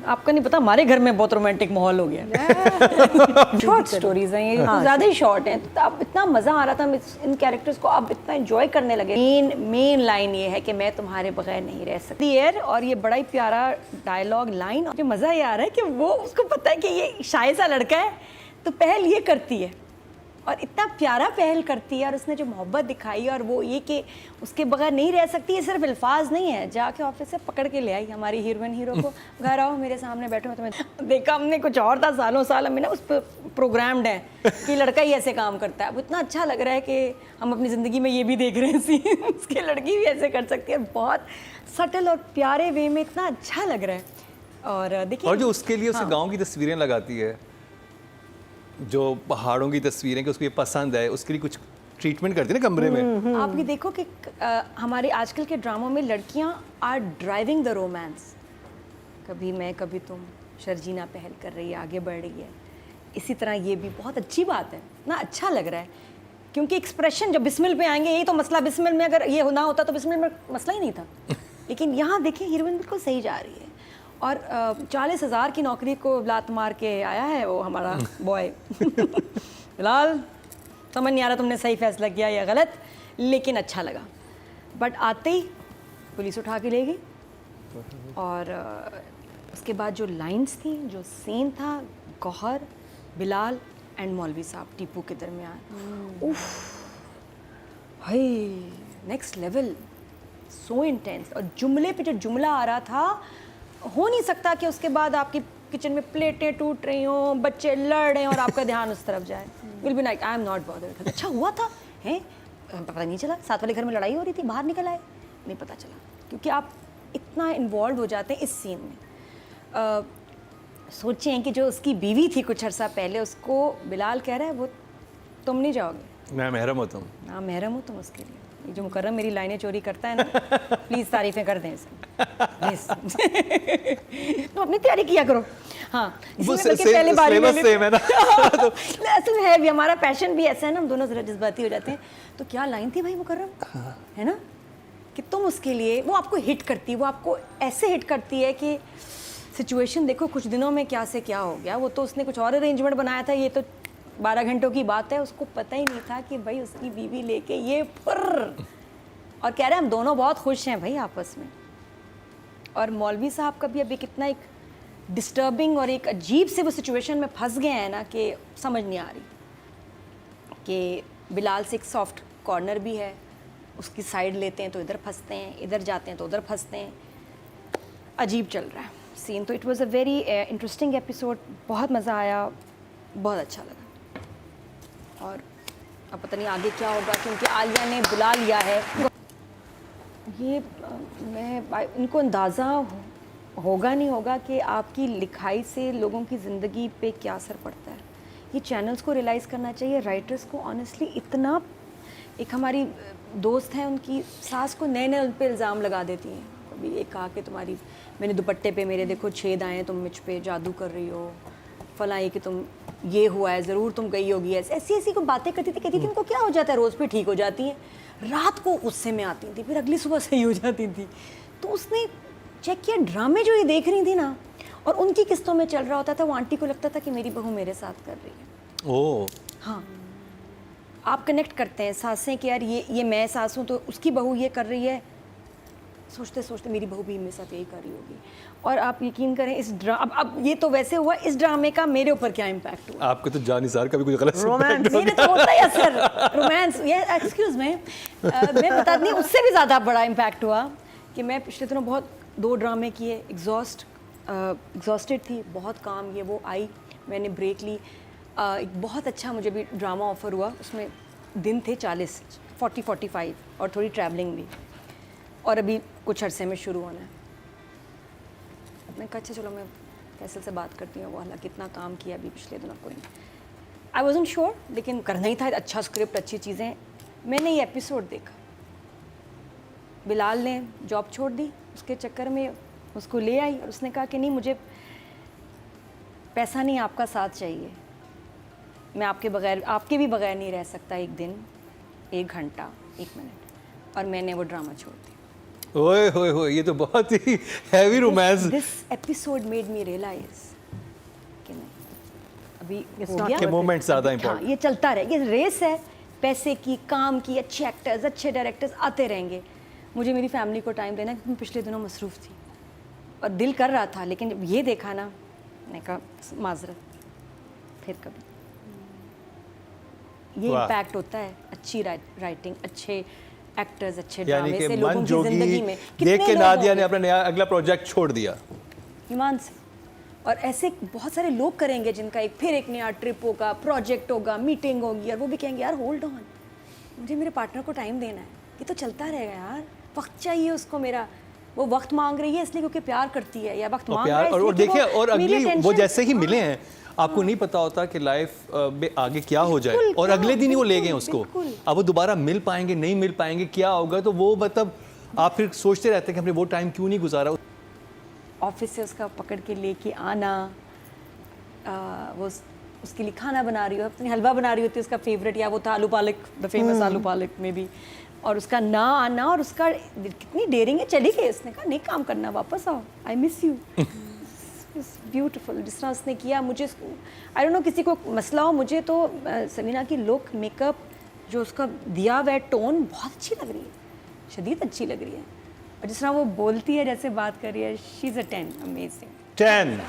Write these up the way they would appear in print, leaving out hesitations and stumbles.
आपको नहीं पता हमारे घर में बहुत रोमांटिक माहौल हो गया। शॉर्ट स्टोरीज हैं ये, ज़्यादा ही शॉर्ट हैं, तो अब इतना मज़ा आ रहा था इन कैरेक्टर्स को, अब इतना एंजॉय करने लगे। मेन लाइन ये है कि मैं तुम्हारे बगैर नहीं रह सकती यार, और ये बड़ा ही प्यारा डायलॉग लाइन। मुझे मज़ा ये आ रहा है कि वो उसको पता है कि ये शाय सा लड़का है, तो पहल ये करती है और इतना प्यारा पहल करती है, और उसने जो मोहब्बत दिखाई और वो ये कि उसके बगैर नहीं रह सकती, ये सिर्फ अल्फाज नहीं है, जाके ऑफिस से पकड़ के ले आई हमारी हीरोइन हीरो को, घर आओ मेरे सामने बैठो, मैं तुम्हें देखा हमने कुछ और था, सालों साल हमने ना उस पर प्रोग्राम्ड है कि लड़का ही ऐसे काम करता है। अब इतना अच्छा लग रहा है कि हम अपनी ज़िंदगी में ये भी देख रहे हैं सीन, उसकी लड़की भी ऐसे कर सकती है, बहुत सटल और प्यारे वे में, इतना अच्छा लग रहा है। और देखिए, और जो उसके लिए उसे गाँव की तस्वीरें लगाती है, जो पहाड़ों की तस्वीरें कि उसको ये पसंद है, उसके लिए कुछ ट्रीटमेंट करती है ना कमरे में। आप ये देखो कि हमारे आजकल के ड्रामों में लड़कियां आर ड्राइविंग द रोमांस, कभी मैं कभी तुम, शर्जीना पहल कर रही है, आगे बढ़ रही है, इसी तरह ये भी बहुत अच्छी बात है ना, अच्छा लग रहा है, क्योंकि एक्सप्रेशन जब बिस्मिल पे आएंगे, यही तो मसला, बिस्मिल में अगर ये ना होता तो बिस्मिल में मसला ही नहीं था। लेकिन यहाँ देखिए हीरोइन बिल्कुल सही जा रही है, और 40,000 की नौकरी को लात मार के आया है वो हमारा बॉय। बिलाल, समझ नहीं आ रहा तुमने सही फैसला किया या गलत, लेकिन अच्छा लगा। बट आते ही पुलिस उठा के ले गई, और उसके बाद जो लाइंस थी, जो सीन था, गौहर, बिलाल एंड मौलवी साहब टीपू के दरमियान, उफ भाई नेक्स्ट लेवल, सो इंटेंस। और जुमले पे जो जुमला आ रहा था, हो नहीं सकता कि उसके बाद आपकी किचन में प्लेटें टूट रही हों, बच्चे लड़ रहे हैं और आपका ध्यान उस तरफ जाए। Will be like I am not bothered. अच्छा हुआ था, हैं, पता नहीं चला, साथ वाले घर में लड़ाई हो रही थी, बाहर निकल आए, नहीं पता चला, क्योंकि आप इतना इन्वॉल्व हो जाते हैं इस सीन में। सोचें कि जो उसकी बीवी थी कुछ अर्सा पहले, उसको बिलाल कह रहा है वो तुम नहीं जाओगे, मैं महरम होता हूँ। हाँ महरम हो तुम उसके लिए। ये जो मुकर्रम मेरी लाइनें चोरी करता है ना, प्लीज़ तारीफ़ें कर दें इसे। तो अपनी तैयारी किया करो। हाँ, पहले बारी में सेम है ना। तो असल में है भी, हमारा पैशन भी ऐसा है ना, हम दोनों जरा जज्बाती हो जाते हैं। तो क्या लाइन थी भाई मुकर्रम, है ना, कि तुम उसके लिए, वो आपको हिट करती है, वो आपको ऐसे हिट करती है कि सिचुएशन देखो कुछ दिनों में क्या से क्या हो गया। वो तो उसने कुछ और अरेंजमेंट बनाया था, ये तो 12 घंटों की बात है, उसको पता ही नहीं था कि भाई उसकी बीवी लेके ये फुर्र, और कह रहे हैं हम दोनों बहुत खुश हैं भाई आपस में। और मौलवी साहब का भी अभी कितना एक डिस्टर्बिंग और एक अजीब से वो सिचुएशन में फंस गए हैं ना, कि समझ नहीं आ रही कि बिलाल से एक सॉफ्ट कॉर्नर भी है, उसकी साइड लेते हैं तो इधर फंसते हैं, इधर जाते हैं तो उधर फंसते हैं, अजीब चल रहा है सीन। तो it was a very interesting episode, बहुत मज़ा आया, बहुत अच्छा लगा। और अब पता नहीं आगे क्या होगा, क्योंकि आलिया ने बुला लिया है। ये मैं इनको अंदाज़ा होगा नहीं होगा कि आपकी लिखाई से लोगों की ज़िंदगी पे क्या असर पड़ता है। ये चैनल्स को रियलाइज़ करना चाहिए, राइटर्स को। ऑनेस्टली इतना, एक हमारी दोस्त हैं, उनकी सास को नए नए उन पर इल्ज़ाम लगा देती हैं। कभी एक कहा कि तुम्हारी, मैंने दुपट्टे पे मेरे देखो छेद आए हैं, तुम मुझ पे जादू कर रही हो, फला ये कि तुम ये हुआ है, ज़रूर तुम गई होगी, ऐसी ऐसी को बातें करती थी। कहती थी उनको क्या हो जाता है, रोज़ पे ठीक हो जाती हैं, रात को गुस्से में आती थी, फिर अगली सुबह सही हो जाती थी। तो उसने चेक किया, ड्रामे जो ये देख रही थी ना, और उनकी किस्तों में चल रहा होता था, वो आंटी को लगता था कि मेरी बहू मेरे साथ कर रही है। ओह हाँ, आप कनेक्ट करते हैं सासें कि यार ये मैं सास हूँ तो उसकी बहू ये कर रही है, सोचते सोचते मेरी बहू भी मेरे साथ यही कर रही होगी। और आप यकीन करें, इस अब ये तो वैसे हुआ, इस ड्रामे का मेरे ऊपर क्या इम्पैक्ट हुआ। आपको तो जान निसार का भी कुछ गलत रोमांस ये तो होता है सर, रोमांस ये एक्सक्यूज में मैं बता नहीं, उससे भी ज़्यादा बड़ा इम्पैक्ट हुआ कि मैं पिछले दिनों बहुत 2 ड्रामे किए, एग्जॉस्टेड थी, बहुत काम, ये वो आई, मैंने ब्रेक ली। एक बहुत अच्छा मुझे भी ड्रामा ऑफ़र हुआ, उसमें दिन थे 40-45 और थोड़ी ट्रैवलिंग भी, और अभी कुछ अरसे में शुरू होना है। मैंने कहा अच्छा चलो मैं फैसल से बात करती हूँ, वो हालांकि कितना काम किया अभी पिछले दिनों, कोई आई वॉजंट श्योर, लेकिन करना ही था, अच्छा स्क्रिप्ट, अच्छी चीज़ें। मैंने ये एपिसोड देखा, बिलाल ने जॉब छोड़ दी, उसके चक्कर में उसको ले आई, और उसने कहा कि नहीं मुझे पैसा नहीं, आपका साथ चाहिए, मैं आपके बगैर, आपके भी बगैर नहीं रह सकता, एक दिन, 1 घंटा, 1 मिनट। और मैंने वो ड्रामा छोड़ दिया। ओए होए होए, ये तो बहुत ही heavy romance. This episode made me realize कि नहीं, अभी हो गया के मोमेंट ज़्यादा हाँ, इंपॉर्टेंट। ये चलता रहे, ये रेस है पैसे की, काम की, अच्छे एक्टर्स, अच्छे डायरेक्टर्स आते रहेंगे। मुझे मेरी फैमिली को टाइम देना, क्योंकि मैं पिछले दिनों मसरूफ़ थी और दिल कर रहा था, लेकिन जब ये देखा ना, मैंने कहा माजरत, फिर कभी। ये वाह। इम्पैक्ट होता है अच्छी राइटिंग, अच्छे एक्टर्स, अच्छे यानी ड्रामे कि से लोगों मन की जिंदगी जोगी में देख के लोग नादिया होंगे? ने अपना नया अगला प्रोजेक्ट छोड़ दिया। ईमान से। और ऐसे बहुत सारे लोग करेंगे जिनका फिर एक नया ट्रिप होगा, प्रोजेक्ट होगा, मीटिंग होगी, और वो भी कहेंगे यार होल्ड ऑन, मुझे मेरे पार्टनर को टाइम देना है, ये तो चलता रहेगा यार, वक्त चाहिए उसको मेरा, वो वक्त मांग रही है इसलिए क्योंकि प्यार करती है, या वक्त और मांग प्यार रहा है और इसलिए कि देखिए, और मेरी अगली वो attention- जैसे ही मिले हाँ, हैं, आपको नहीं पता होता कि लाइफ में आगे क्या हो जाए, बिल्कुल, और अगले दिन ही वो ले गए बिल्कुल, उसको। बिल्कुल। अब वो दोबारा मिल पाएंगे, नहीं मिल पाएंगे, क्या होगा, तो वो मतलब आप फिर सोचते रहते हैं कि हमने वो टाइम क्यों नहीं गुजारा। ऑफिस से उसका पकड़ के लेके आना, वो उसके लिए खाना बना रही हो, अपनी हलवा बना रही होती है उसका फेवरेट, या वो था आलू पालक, द फेमस आलू पालक में भी, और उसका ना आना, और उसका कितनी डेयरिंग है, चली गई, उसने कहा नहीं काम करना, वापस आओ, आई मिस यू। ब्यूटीफुल जिस तरह उसने किया। मुझे आई डोंट नो किसी को मसला हो, मुझे तो समीना की लुक, मेकअप, जो उसका दिया हुआ टोन बहुत अच्छी लग रही है, शदीद अच्छी लग रही है, और जिस तरह वो बोलती है, जैसे बात कर रही है, शी इज़ अ 10, अमेजिंग 10।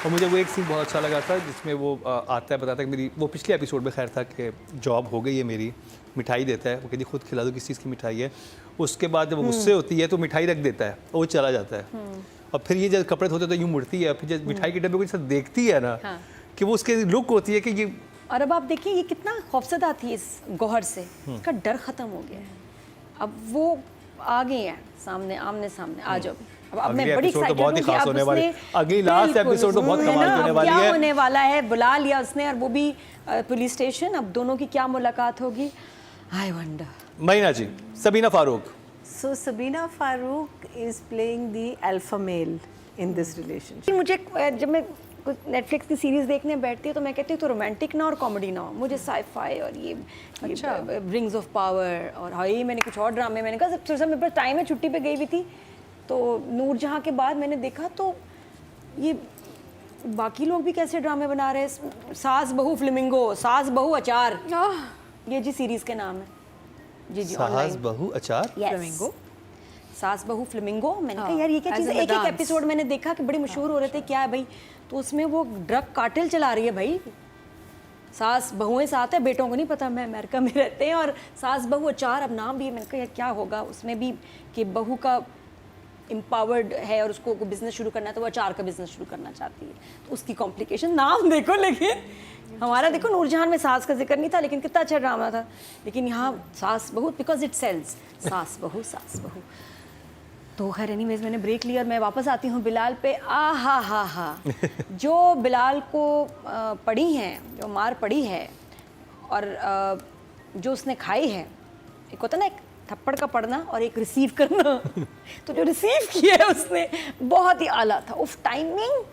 और मुझे वो एक सीन बहुत अच्छा लगा था जिसमें वो आता है, बताता है कि मेरी, वो पिछले एपिसोड में खैर था कि जॉब हो गई है मेरी, मिठाई देता है, वो कहती खुद खिला दो किस चीज़ की मिठाई है। उसके बाद जब वो गुस्से होती है तो मिठाई रख देता है और वो चला जाता है, और फिर ये जब कपड़े धोते तो यूँ मुड़ती है, फिर जब मिठाई के डब्बे को जैसे देखती है ना, हाँ। कि वो उसके लुक होती है कि ये, और अब आप देखिए ये कितना खौफसदा थी इस गौहर से, इसका डर ख़त्म हो गया है, अब वो आ गए हैं सामने, आमने सामने, आ जाओ। अब मैं बड़ी एपिसोड तो एक्साइटेड बहुत ही हूँ कि खास अब होने वाली, उसने अगली लास्ट बिल्कुल, एपिसोड तो बहुत है कमाल ना, की होने अब वाली क्या है। होने वाला है, बुला लिया उसने, और वो भी पुलिस स्टेशन, अब दोनों की क्या मुलाकात होगी, आई वंडर। महीना जी, Sabina Farooq. So Sabina Farooq is playing the alpha male in this relationship. मुझे जब मैं कुछ नेटफ्लिक्स की सीरीज देखने बैठती हूँ तो मैं कहती हूँ तो रोमांटिक ना और कॉमेडी ना हो, मुझे साई-फाई और ये रिंग्स ऑफ पावर, और हाई मैंने कुछ और ड्रामे, मैंने कहा थोड़ा सा मेरे पास टाइम है, छुट्टी पे गई हुई थी, तो नूरजहां के बाद मैंने देखा तो ये बाकी लोग भी कैसे ड्रामे बना रहे हैं, सास बहू फ्लेमिंगो, सास बहू अचार, ये जी सीरीज के नाम है, जी सास ऑनलाइन, बहू अचार, Flamingo? सास बहू फ्लेमिंगो। मैंने कहा यार ये क्या as चीज़ in है, the एक dance. एपिसोड मैंने देखा कि बड़े मशहूर हो रहे थे, क्या है भाई, तो उसमें वो ड्रग कार्टेल चला रही है भाई, सास बहुएं साथ है, बेटों को नहीं पता, मैं अमेरिका में रहते हैं, और सास बहू अचार, अब नाम भी, मैंने कहा यार क्या होगा उसमें भी, कि बहू का एम्पावर्ड है और उसको बिजनेस शुरू करना है, तो वो अचार का बिजनेस शुरू करना चाहती है, तो उसकी कॉम्प्लिकेशन, नाम देखो, लेकिन हमारा देखो नूरजहान में सास का जिक्र नहीं था, लेकिन कितना अच्छा ड्रामा था, लेकिन यहाँ सास बहू, बिकॉज इट सेल्स, सास बहू, सास बहू। तो खैर एनीवेज मैंने ब्रेक लिया और मैं वापस आती हूँ बिलाल पे। हा जो बिलाल को पड़ी हैं, जो मार पड़ी है, और जो उसने खाई है, एक होता ना एक थप्पड़ का पड़ना और एक रिसीव करना, तो जो रिसीव किया है उसने बहुत ही आला था, उफ टाइमिंग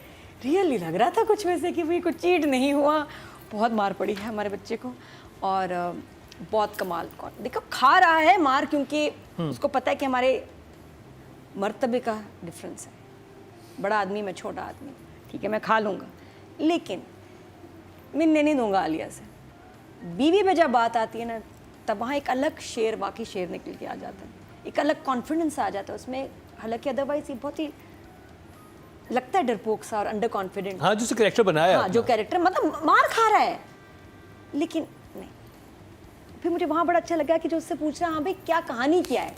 रियली लग रहा था कुछ वैसे कि भाई कुछ चीट नहीं हुआ, बहुत मार पड़ी है हमारे बच्चे को, और बहुत कमाल। कौन देखो खा रहा है मार, क्योंकि उसको पता है कि हमारे मर्तबे का डिफरेंस है, बड़ा आदमी मैं छोटा आदमी, ठीक है मैं खा लूँगा, लेकिन मिलने नहीं दूंगा आलिया से। बीवी पे जब बात आती है ना, तब वहाँ एक अलग शेर, बाकी शेर निकल के आ जाता है, एक अलग कॉन्फिडेंस आ जाता है उसमें, हालांकि अदरवाइज ये बहुत ही लगता है डरपोक सा और अंडर कॉन्फिडेंट। हाँ, जो कैरेक्टर बनाया, हाँ, जो कैरेक्टर मतलब मार खा रहा है, लेकिन नहीं। फिर मुझे वहाँ बड़ा अच्छा लगा कि जो उससे पूछ रहा, हाँ भाई क्या कहानी क्या है,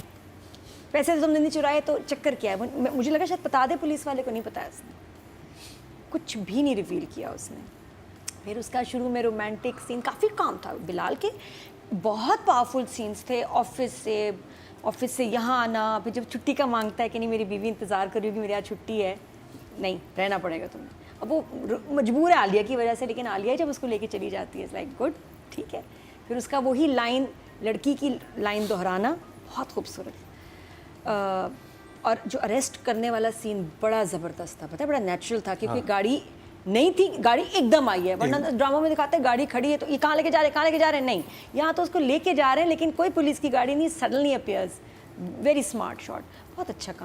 पैसे तो तुमने नहीं चुराए तो चक्कर क्या है, मुझे लगा शायद बता दे, पुलिस वाले को नहीं बताया उसने, कुछ भी नहीं रिवील किया उसने। फिर उसका शुरू में रोमांटिक सीन काफ़ी काम था बिलाल के, बहुत पावरफुल सीन्स थे, ऑफिस से यहाँ आना, फिर जब छुट्टी का मांगता है कि नहीं मेरी बीवी इंतज़ार कर रही होगी, मेरी आज छुट्टी है, नहीं रहना पड़ेगा तुम्हें, अब वो मजबूर है आलिया की वजह से, लेकिन आलिया जब उसको लेके चली जाती है, लाइक गुड ठीक है। फिर उसका वही लाइन, लड़की की लाइन दोहराना बहुत खूबसूरत, और जो अरेस्ट करने वाला सीन बड़ा ज़बरदस्त था, पता है बड़ा नेचुरल था, क्योंकि गाड़ी नहीं थी, गाड़ी एकदम आई है, वरना ड्रामा में दिखाते हैं गाड़ी खड़ी है तो ये कहाँ लेके जा रहे हैं, नहीं, यहाँ तो उसको लेके जा रहे हैं, लेकिन कोई पुलिस की गाड़ी नहीं, suddenly appears very smart shot, बहुत अच्छा काम